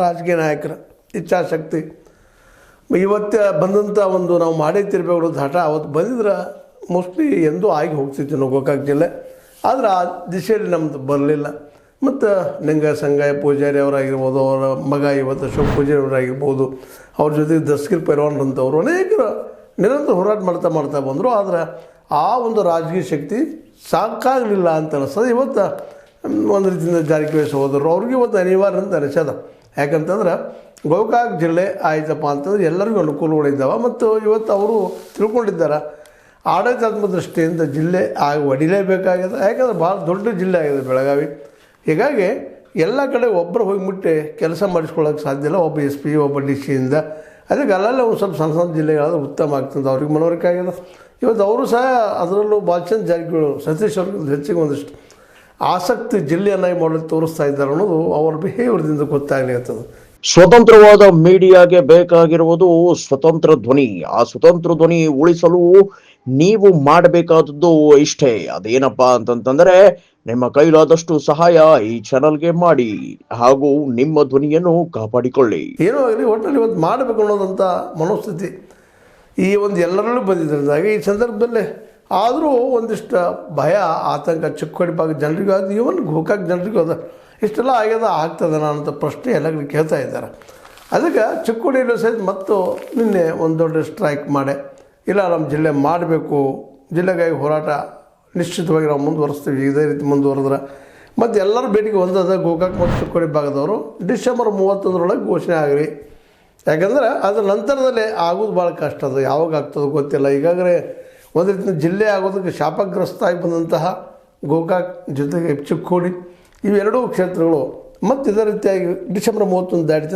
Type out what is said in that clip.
ರಾಜಕೀಯ ನಾಯಕರ ಇಚ್ಛಾಶಕ್ತಿ ಇವತ್ತು ಬಂದಂಥ ಒಂದು ನಾವು ಮಾಡೇ ತಿರ್ಬೇಕು ಹಠ ಅವತ್ತು ಬಂದಿದ್ರೆ ಮೋಸ್ಟ್ಲಿ ಎಂದೂ ಆಗಿ ಹೋಗ್ತಿತ್ತು ನಾವು ಗೋಕಾಕ್ ಜಿಲ್ಲೆ. ಆದರೆ ಆ ದಿಶೆಯಲ್ಲಿ ನಮ್ಮದು ಬರಲಿಲ್ಲ. ಮತ್ತು ನಿಂಗ ಸಂಗಯ್ಯ ಪೂಜಾರಿ ಅವರಾಗಿರ್ಬೋದು, ಅವರ ಮಗ ಇವತ್ತು ಅಶೋಕ್ ಪೂಜಾರಿ ಅವರಾಗಿರ್ಬೋದು, ಅವ್ರ ಜೊತೆಗೆ ದಸ್ಕಿರ್ ಪೈಲ್ವಾನ್ ಅಂತವರು ಅನೇಕರು ನಿರಂತರ ಹೋರಾಟ ಮಾಡ್ತಾ ಬಂದರು. ಆದರೆ ಆ ಒಂದು ರಾಜಕೀಯ ಶಕ್ತಿ ಸಾಕಾಗಲಿಲ್ಲ ಅಂತ ಅನಿಸ್ತದೆ. ಇವತ್ತು ಒಂದು ರೀತಿಯಿಂದ ಜಾರಕಿಹೊಳಿ ಸಹೋದರರು ಅವ್ರಿಗೆ ಇವತ್ತು ಅನಿವಾರ್ಯ ಅಂತ ಅನಿಸದ. ಯಾಕಂತಂದ್ರೆ ಗೋಕಾಕ್ ಜಿಲ್ಲೆ ಆಯ್ತಪ್ಪ ಅಂತಂದ್ರೆ ಎಲ್ಲರಿಗೂ ಅನುಕೂಲಗಳಿದ್ದಾವೆ. ಮತ್ತು ಇವತ್ತು ಅವರು ತಿಳ್ಕೊಂಡಿದ್ದಾರೆ ಆಡಳಿತಾತ್ಮಕ ದೃಷ್ಟಿಯಿಂದ ಜಿಲ್ಲೆ ಒಡಿಲೇಬೇಕಾಗಿದೆ. ಯಾಕಂದ್ರೆ ಭಾಳ ದೊಡ್ಡ ಜಿಲ್ಲೆ ಆಗಿದೆ ಬೆಳಗಾವಿ. ಹೀಗಾಗಿ ಎಲ್ಲ ಕಡೆ ಒಬ್ಬರು ಹೋಗಿ ಮುಟ್ಟಿ ಕೆಲಸ ಮಾಡಿಸ್ಕೊಳ್ಳೋಕೆ ಸಾಧ್ಯ ಇಲ್ಲ, ಒಬ್ಬ SP ಒಬ್ಬ DC ಇಂದ. ಅದಕ್ಕೆ ಅಲ್ಲಲ್ಲೇ ಒಂದು ಸ್ವಲ್ಪ ಸಣ್ಣ ಸಣ್ಣ ಜಿಲ್ಲೆಗಳಾದ್ರೆ ಉತ್ತಮ ಆಗ್ತದೆ, ಅವ್ರಿಗೆ ಮನವರಿಕೆ ಆಗಿದೆ. ಇವತ್ತು ಅವರು ಸಹ ಅದರಲ್ಲೂ ಬಾಲಚಂದ್ರ ಜಾರಕಿಹೊಳಿ ಸತೀಶ್ ಅವ್ರಿಗೆ ಹೆಚ್ಚಿಗೆ ಒಂದಿಷ್ಟು ಆಸಕ್ತಿ ಜಿಲ್ಲೆಯನ್ನಾಗಿ ಮಾಡಲು ತೋರಿಸ್ತಾ ಇದ್ದಾರೆ ಅನ್ನೋದು ಅವರ ಬಿಹೇವಿಯರ್ದಿಂದ ಗೊತ್ತಾಗಲಿರ್ತದೆ. ಸ್ವತಂತ್ರವಾದ ಮೀಡಿಯಾಗೆ ಬೇಕಾಗಿರುವುದು ಸ್ವತಂತ್ರ ಧ್ವನಿ. ಆ ಸ್ವತಂತ್ರ ಧ್ವನಿ ಉಳಿಸಲು ನೀವು ಮಾಡಬೇಕಾದದ್ದು ಇಷ್ಟೇ. ಅದೇನಪ್ಪಾ ಅಂತಂತಂದ್ರೆ ನಿಮ್ಮ ಕೈಲಾದಷ್ಟು ಸಹಾಯ ಈ ಚಾನಲ್ಗೆ ಮಾಡಿ ಹಾಗೂ ನಿಮ್ಮ ಧ್ವನಿಯನ್ನು ಕಾಪಾಡಿಕೊಳ್ಳಿ. ಏನೋ ಆಗಲಿ ಒಟ್ಟಲ್ಲಿ ಇವತ್ತು ಮಾಡಬೇಕು ಅನ್ನೋದಂಥ ಮನೋಸ್ಥಿತಿ ಈ ಒಂದು ಎಲ್ಲರಲ್ಲೂ ಬಂದಿದ್ದರಿಂದಾಗಿ ಈ ಸಂದರ್ಭದಲ್ಲಿ ಆದರೂ ಒಂದಿಷ್ಟು ಭಯ ಆತಂಕ ಚಿಕ್ಕೋಡಿ ಭಾಗದ ಜನರಿಗೂ ಅದು ಇವನ್ ಗೋಕಾಕ್ ಜನರಿಗೂ ಅದ ಇಷ್ಟೆಲ್ಲ ಆಗ್ತದೆ ಅಂತ ಪ್ರಶ್ನೆ ಎಲ್ಲ ಕೇಳ್ತಾ ಇದ್ದಾರೆ. ಅದಕ್ಕೆ ಚಿಕ್ಕೋಡಿಯಲ್ಲೂ ಸಹಿತ ಮತ್ತು ನಿನ್ನೆ ಒಂದು ದೊಡ್ಡ ಸ್ಟ್ರೈಕ್ ಮಾಡಿ ಇಲ್ಲ ನಮ್ಮ ಜಿಲ್ಲೆ ಮಾಡಬೇಕು, ಜಿಲ್ಲೆಗಾಗಿ ಹೋರಾಟ ನಿಶ್ಚಿತವಾಗಿ ನಾವು ಮುಂದುವರಿಸ್ತೀವಿ. ಇದೇ ರೀತಿ ಮುಂದುವರೆದ್ರೆ ಮತ್ತು ಎಲ್ಲರ ಭೇಟಿಗೆ ಒಂದಾದ ಗೋಕಾಕ್ ಮತ್ತು ಚಿಕ್ಕೋಡಿ ಭಾಗದವರು ಡಿಸೆಂಬರ್ 31 ಘೋಷಣೆ ಆಗಲಿ. ಯಾಕಂದ್ರೆ ಅದರ ನಂತರದಲ್ಲೇ ಆಗೋದು ಭಾಳ ಕಷ್ಟ. ಅದು ಯಾವಾಗ ಆಗ್ತದೋ ಗೊತ್ತಿಲ್ಲ. ಈಗಾಗಲೇ ಒಂದು ರೀತಿಯ ಜಿಲ್ಲೆ ಆಗೋದಕ್ಕೆ ಶಾಪಗ್ರಸ್ತ ಆಗಿ ಬಂದಂತಹ ಗೋಕಾಕ್ ಜೊತೆಗೆ ಚಿಕ್ಕೋಡಿ ಇವೆರಡೂ ಕ್ಷೇತ್ರಗಳು ಮತ್ತು ಇದೇ ರೀತಿಯಾಗಿ ಡಿಸೆಂಬರ್ 31 ದಾಟಿದ